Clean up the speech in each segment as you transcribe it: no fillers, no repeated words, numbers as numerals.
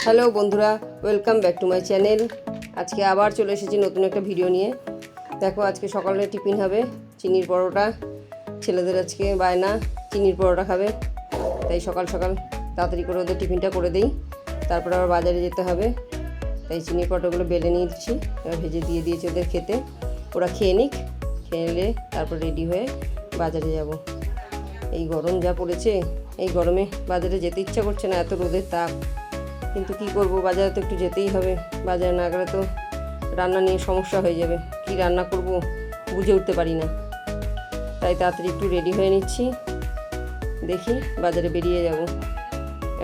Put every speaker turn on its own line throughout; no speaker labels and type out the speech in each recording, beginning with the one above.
Hello বন্ধুরা, welcome back to my channel. আজকে আবার চলে এসেছি নতুন একটা ভিডিও নিয়ে। দেখো, আজকে সকালে টিফিন হবে চিনির পরোটা। ছেলেদের আজকে বায়না চিনির পরোটা খাবে, তাই সকাল সকাল তাড়াতাড়ি করে ওদের টিফিনটা করে দিই। তারপরে আবার বাজারে যেতে হবে, তাই চিনির পরোটাগুলো বেলে নিচ্ছি। এবার ভেজে দিয়ে দিয়েছি ওদের খেতে, ওরা খেয়ে নিক। খেয়ে নিলে তারপর রেডি হয়ে বাজারে যাব। এই গরম যা পড়েছে, এই গরমে বাজারে যেতে ইচ্ছা করছে না, এত রোদের তাপ। কিন্তু কি করব, বাজারে তো একটু যেতেই হবে। বাজারে না গেলে তো রান্না নিয়ে সমস্যা হয়ে যাবে। কি রান্না করব বুঝে উঠতে পারি না, তাই তাড়াতাড়ি একটু রেডি হয়ে নিচ্ছি। দেখি বাজারে বেরিয়ে যাব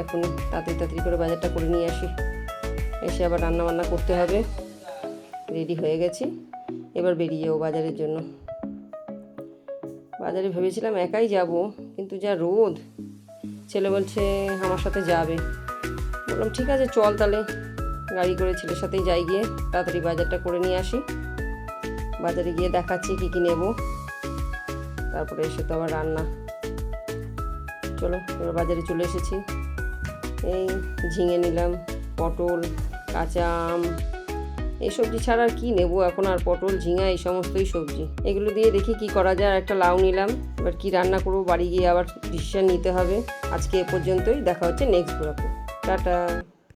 এখন। তাড়াতাড়ি করে বাজারটা করে নিয়ে আসি, এসে আবার রান্না বান্না করতে হবে। রেডি হয়ে গেছি, এবার বেরিয়ে যাবো বাজারের জন্য। বাজারে ভেবেছিলাম একাই যাব, কিন্তু যা রোদ, ছেলে বলছে আমার সাথে যাবে। বললাম ঠিক আছে চল, তাহলে গাড়ি করে ছেলের সাথেই যাই, গিয়ে তাড়াতাড়ি বাজারটা করে নিয়ে আসি। বাজারে গিয়ে দেখাচ্ছি কী কী নেব, তারপরে এসে তো আবার রান্না। চলো, এবার বাজারে চলে এসেছি। এই ঝিঙে নিলাম, পটল, কাঁচা আম, এই সবজি ছাড়া আর কী নেবো এখন। আর পটল, ঝিঙা এই সমস্তই সবজি, এগুলো দিয়ে দেখি কি করা যায়। আর একটা লাউ নিলাম। এবার কি রান্না করবো বাড়ি গিয়ে আবার ডিসিশন নিতে হবে। আজকে এ পর্যন্তই, দেখা হচ্ছে নেক্সট ব্লগে। টাটা।